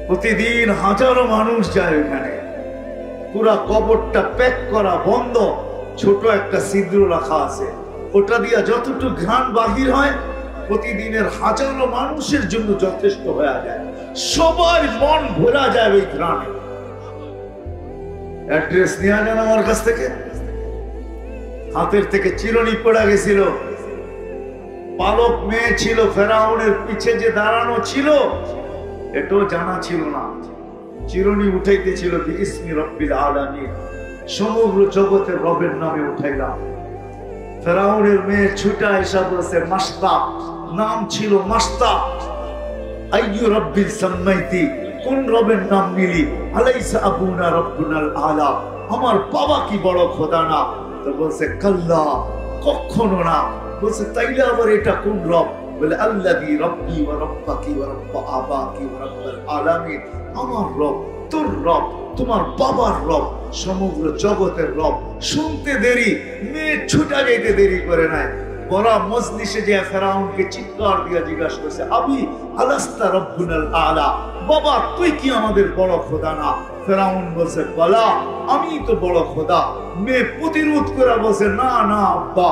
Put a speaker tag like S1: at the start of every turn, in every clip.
S1: প্রতিদিন হাজারো মানুষ যায় ওখানে। পুরা কবরটা প্যাক করা বন্ধ, ছোট একটা ছিদ্র রাখা আছে, ওটা দিয়া যতটুকু ঘ্রাণ বাহির হয় প্রতিদিনের হাজারো মানুষের জন্য যথেষ্ট হয়ে যায়। সবার মন ভরা যায় ওই ঘ্রাণে। অ্যাড্রেস নেওয়া যান আমার কাছ থেকে। হাতের থেকে চিরুনি পড়ে গেছিল, পালক মেয়ে ছিল, ফেরাউনের পিছে যে দাঁড়ানো ছিল এটাও জানা ছিল না। চিরুনি উঠাইতেছিল বিসমি রব্বিল আলামিন, সমগ্র জগতের রবের নামে উঠাইলাম। ফেরাউনের মেয়ে ছুটা এসে বলছে মাস্তা, নাম ছিল মাস্তা। আইয়ু রব্বিল সাম্মাইতি, কোন রবের নাম নিলি? আলাইসা আবুনা রব্বুনাল আলা, আমার বাবা কি বড় খোদা না? তো বলছে কাল্লা, কখনো না। বলছে তাইলে আবার এটা কোন রব? বলে আল্লাযী রব্বি ওয়া রব্বাকি ওয়া রব্ব আবাকি ওয়া রব্বুল আলামিন, আমার রব, তোর রব, তোমার বাবার রব, সমগ্র জগতের রব। শুনতে দেরি, মেয়ে ছুটা যাইতে দেরি করে নাই। বড় মজলিসে যে ফেরাউনকে চিৎকার দিয়ে জিজ্ঞাসা করছে আবি আলাস্তা রব্বুনাল আলা, বাবা তুই কি আমাদের বড় খোদা না? ফেরাউন বলছে বলা, আমি তো বড় খোদা। মেয়ে প্রতিরোধ করে বলছে না না আব্বা,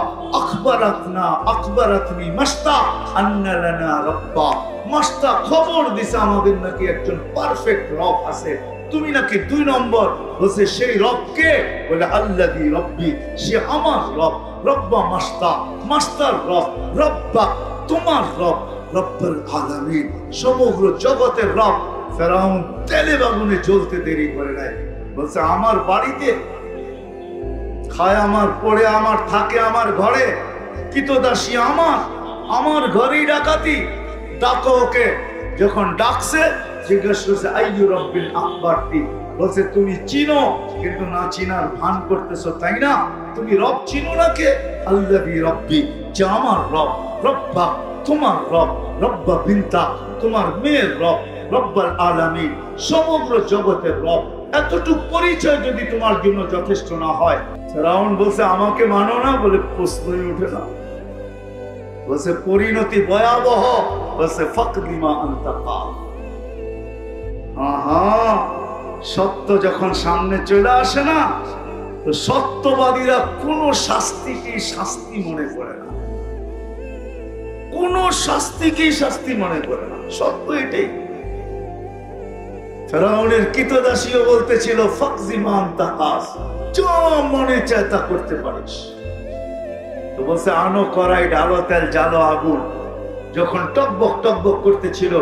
S1: আখবারাতনি মাস্তা আন্না লানা রব্বা, মাস্তা খবর দিছে আমাদের নাকি একজন পারফেক্ট রব আছে, তুমি নাকি 2 নম্বর। বলছে সেই রব কে? বলে আল্লাযী রব্বি, সে আমার রব। রব্বা মাস্তা, মাস্তার রব, রব্বা তোমার রব, রব্বুল আলামিন, সমগ্র জগতের রব। ফেরাউন তেলে বাগুনে জ্বলতে দেরি করে নাই। বলছে আমার বাড়িতে খায় আমার, পড়ে আমার, থাকে আমার ঘরে, কিতদাসী আমার ঘরেই ডাকাতি। ডাকো ওকে। যখন ডাকছে জিজ্ঞেস করছে আইয়ু রব্বিল আকবারতি, বলছে তুমি চিনো কিন্তু না চিনার ভান করতেছো, তাই না? তুমি রব চিনো না কে? আল্লাযী রব্বি, যে আমার রব, রব্বা তোমার রব, রব্বা বিনতা তোমার মেয়ের রব, রব্বুল আলামিন, সমগ্র জগতের রব। এতটুকু পরিচয় যদি তোমার জন্য যথেষ্ট না হয়। ফেরাউন বলছে আমাকে মানো না? বলে প্রশ্নই ওঠে না। বলছে পরিণতি ভয়াবহ। বলছে ফাকদিমা আনতা কাল। সত্য যখন সামনে চলে আসে না, তো সত্যবাদীরা কোন শাস্তিকেই শাস্তি মনে করে না, কোন শাস্তিকেই শাস্তি মনে করে না। সত্য এটাই। ফেরাউনের কিতদাসীও বলতেছিল ফাকদিমা আনতা কাল, যা মনে চায় তা করতে পারিস। তো বলছে আনো কড়াই, ডালো তেল, জ্বালো আগুন। যখন টকবক টকবক করতেছিল,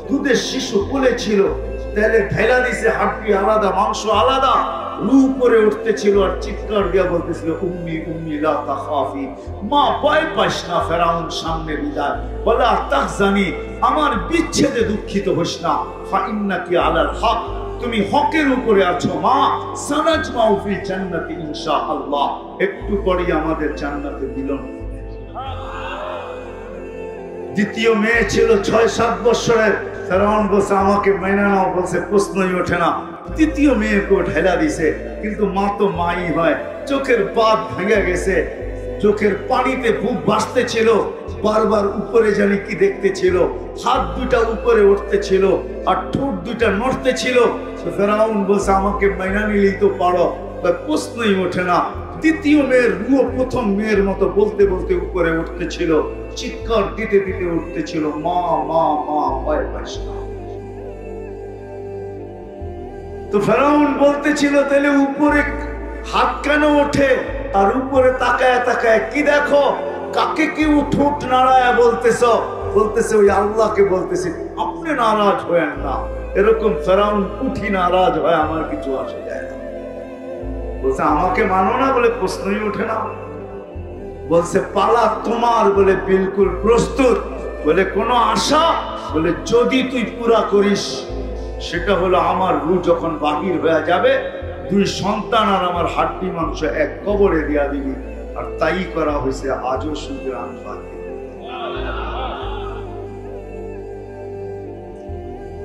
S1: দুধের শিশু কোলে ছিল, তেলে ঢেলা দিছে, হাড্ডি আলাদা, মাংস আলাদা, রু করে উঠতেছিল আর চিৎকার দিয়া বলতেছিল উম্মি উম্মি লা তাখাফি, মা ভয় পাইস না, ফেরাউন সামনে বিদায়। ওয়ালা তাহজানি, আমার বিচ্ছেদে দুঃখিত হোস না, ফা ইন্নাকি আলাল হক, তুমি হকের উপরে আছো মা। সানাজমাউ ফিল জান্নাতি ইনশাআল্লাহ, একটু পরে আমাদের জান্নাতে মিলন। দ্বিতীয় মেয়ে ছিল 6-7 বছরের। ফেরাউন বলছে আমাকে মেনে নাও, বলছে প্রশ্নই ওঠে না। তৃতীয় মেয়েকে ঢেলা দিছে, কিন্তু মা তো মাই হয়। চোখের পাত ভেঙে গেছে, চোখের পানিতে বুক ভাসতেছিল, বারবার উপরে জানি কি দেখতেছিল, হাত দুটা উপরে উঠতেছিল আর ঠোঁট দুটা নড়তেছিল। ফেরাউন বলছে আমাকে মেনে নিলেই তো পারো, প্রশ্নই ওঠে না। দ্বিতীয় মেয়ের রুহ প্রথম মেয়ের মতো বলতে বলতে উপরে উঠতেছিল, চিৎকার দিতে দিতে উঠতেছিল মা মা মা, ভয় পাইস না। তো ফেরাউন বলতেছিল তাহলে উপরে হাত কেন ওঠে? আর উপরে তাকায় তাকায় কি দেখো? কাকে কি ঠোঁট নাড়ায় বলতেছ? বলতেছে ওই আল্লাহকে বলতেছি, আপনি নারাজ হয়েন না। এরকম ফেরাউন উঠি নারাজ হয়, আমার কিছু আসে যায় না। বলছে আমাকে মানো না? বলে প্রশ্নই ওঠে না। বলছে পালা তোমার? বলে বিলকুল প্রস্তুত। বলে কোনো আশা? বলে যদি তুই পুরা করিস, সেটা হলো আমার রূহ যখন বাহির হয়ে যাবে, 2 সন্তান আর আমার হাড্ডি মাংস এক কবরে দিয়া দিবি। আর তাই করা হয়েছে, আজও সুগ্রাণ পাকে।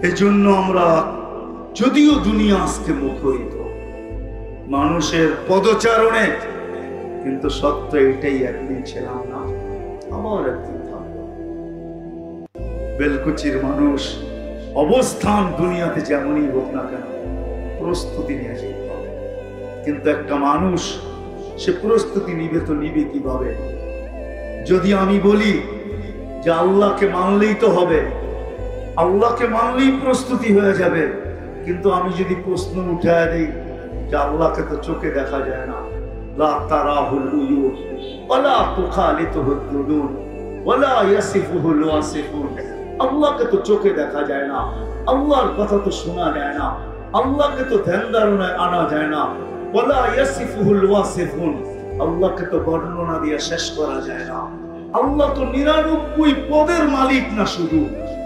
S1: এজন্য আমরা, যদিও দুনিয়া আজকে মুখরিত মানুষের পদচারণে, কিন্তু সত্য এটাই, একদিন ছিলাম না, আবার একদিন থাকবো। বেলকুচির মানুষ অবস্থান দুনিয়াতে যেমনই হোক না কেন প্রস্তুতি নিয়ে যেতে হবে। কিন্তু একটা মানুষ সে প্রস্তুতি নিবে তো নিবে কিভাবে? যদি আমি বলি যে আল্লাহকে মানলেই তো হবে, আল্লাহকে মানলেই প্রস্তুতি হয়ে যাবে, কিন্তু আমি যদি প্রশ্ন উঠায় দিই যে আল্লাহকে তো চোখে দেখা যায় না, লা তারাহুল উয়ুন ওয়ালা তুখালিতুহুদ দুদুন ওয়ালা ইয়াসিফুহুল ওয়াসিফুন, আল্লাহকে তো চোখে দেখা যায় না, আল্লাহর কথা তো শোনা যায় না, আল্লাহকে তো ধ্যান ধারণায় আনা যায় না, ওয়ালা ইয়াসিফুহুল ওয়াসিফুন, আল্লাহকে তো বর্ণনা দিয়ে শেষ করা যায় না। আল্লাহ তো 99 পদের মালিক না শুধু,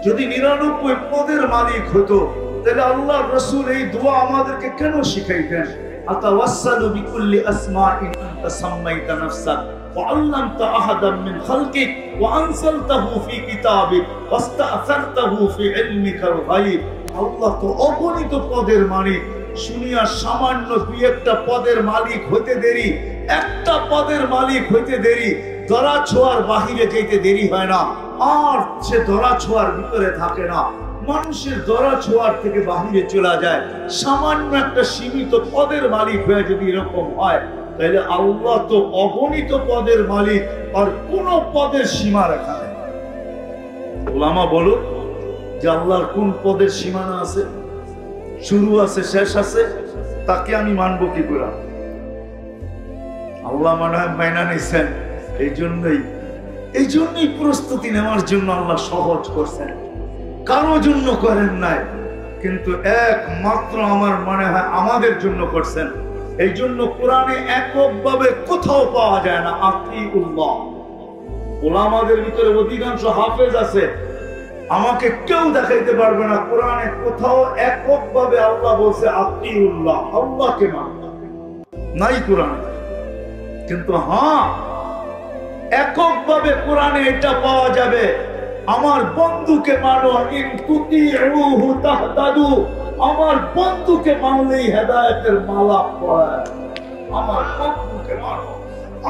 S1: যদি 99 পদের মালিক হতো তাহলে আল্লাহর রাসূল এই দোয়া আমাদেরকে কেন শিখাইতেন? আতাওয়াসসালু বিকুল্লি আসমাইন আনতা সাম্মাইতা নাফসাক ওয়া আল্লামতা আহাদাম মিন খালকিক ওয়া আনসালতাহু ফি কিতাবিক ওয়াস্তাআসারতাহু ফি ইলমিকাল গায়ব। আল্লাহ তো অগণিত পদের মালিক, শুনিয়া সামান্য দুই একটা পদের মালিক হতে দেরি, একটা পদের মালিক হইতে দেরি, ধরা ছোঁয়ার বাহিরে যেতে দেরি হয় না, আর সে ধরা ছোঁয়ার ভিতরে থাকে না, মানুষের ধরা ছোঁয়ার থেকে বাহিরে চলে যায়। সামান্য একটা সীমিত পদের মালিক হয়ে যদি এরকম হয়, তাহলে আল্লাহ তো অগণিত পদের মালিক, আর কোন পদের সীমা রেখা নেই। ওলামা বলো যে আল্লাহর কোন পদের সীমানা আছে, শুরু আছে, শেষ আছে, তাকে আমি মানবো কি করে? আল্লাহ মনে হয় মাইনা নিছেন, এই জন্যই প্রস্তুতি নেওয়ার জন্য আল্লাহ সহজ করছেন, কারো জন্য করেন নাই, কিন্তু একমাত্র আমার মনে হয় আমাদের জন্য করছেন। এই জন্য কোরআনে এককভাবে কোথাও পাওয়া যায় না আতিউল্লাহ। ওলামাদের ভিতরে অধিকাংশ হাফেজ আছে, আমাকে কেউ দেখাইতে পারবে না কোরআনে কোথাও এককভাবে আল্লাহ বলছে আতিউল্লাহ, আল্লাহকে মানো, নাই কোরআনে। কিন্তু হ্যাঁ, এককভাবে কোরআনে এটা পাওয়া যাবে, আমার বন্ধুকে মানো, ইন তুতিউহু তাহতাদু, আমার বন্ধুকে মানলেই হেদায়েতের মালা পড়ায়, আমার বন্ধুকে মানো।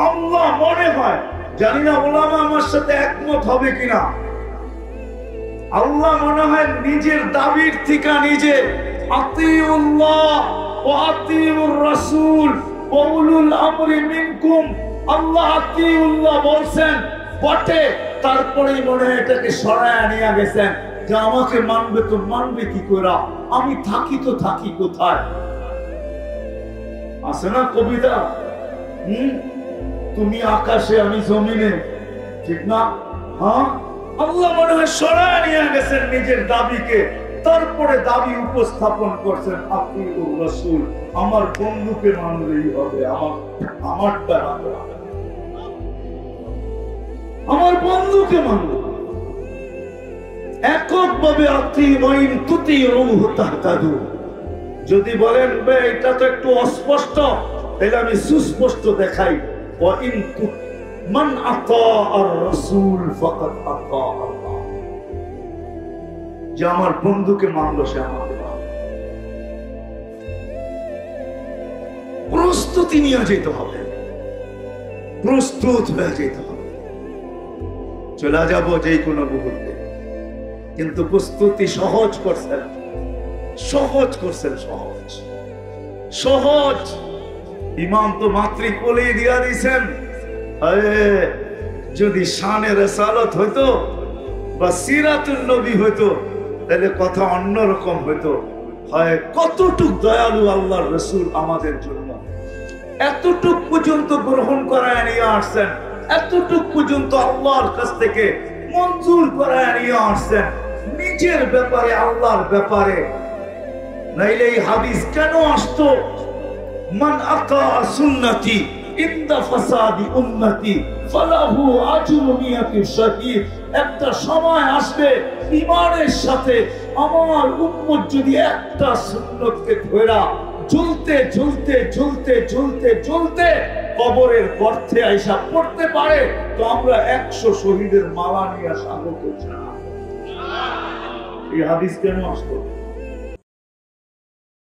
S1: আল্লাহ মনে হয়, জানি না ওলামা আমার সাথে একমত হবে কিনা, আল্লাহ মনে হয় নিজের দাবির থেকে নিজে আতিউল্লাহ ওয়া আতিউর রাসূল ওয়া উলুল আমরি মিনকুম, আল্লাহ আতিউল্লাহ বলছেন বটে, তারপরেই মনে হয় এটাকে সরায় নিয়ে গেছেন যে আমাকে মানবে তো মানবে কি করে, আমি থাকি তো থাকি কোথায়? আছে না কবিতা, তুমি আকাশে আমি জমিনে, ঠিক না? হ্যাঁ, আল্লাহ মনে হয় সরায় নিয়ে গেছেন নিজের দাবিকে, তারপরে দাবি উপস্থাপন করছেন আতিউর রাসূল, আমার বন্ধুকে মানলেই হবে, আমারটা না, আমার বন্ধুকে মানব এককভাবে। আতিউইন তুতিউহু তাহতাদু। যদি বলেন বে এটা তো একটু অস্পষ্ট, তাহলে আমি সুস্পষ্ট দেখাই, ওয়া ইন মান আতা আর রাসূল ফাকাদ আতা আল্লাহ, যে আমার বন্ধুকে মানলো সে আমাকে মানলো। প্রস্তুতি নিয়ে যেতে হবে, প্রস্তুত হয়ে যেতে হবে, চলে যাব যে কোনো মুহূর্তে। কিন্তু প্রস্তুতি সহজ করছেন, সহজ করছেন, সহজ সহজ। ইমাম তো মাতৃক বলেই দিয়া দিয়েছেন, যদি শানে রিসালাত হইতো বা সিরাতুন নবী হইতো তাহলে কথা অন্যরকম হইতো। হয় কতটুক দয়ালু আল্লাহর রাসূল আমাদের জন্য, এতটুক পর্যন্ত গ্রহণ করায় নিয়ে আসছেন, এতটুক পর্যন্ত আল্লাহর কাছ থেকে মঞ্জুর করায় নিয়ে আসছেন নিজের ব্যাপারে, আল্লাহর ব্যাপারে। নাইলে এই হাদিস কেন আসতো? মান আতা সুন্নতি ইনদা ফাসাদি উম্মতি ফালাহু আজরু মিয়াতি শাহীদ। একটা সময় আসবে ঈমানের সাথে আমার উম্মত যদি একটা সুন্নতকে ধরা ঝুলতে ঝুলতে ঝুলতে ঝুলতে ঝুলতে কবরের গর্তে আইসা পড়তে পারে, তো আমরা 100 শহীদের মালা নিয়ে স্বাগত জানাবো। এই হাদিস কেন আসতো?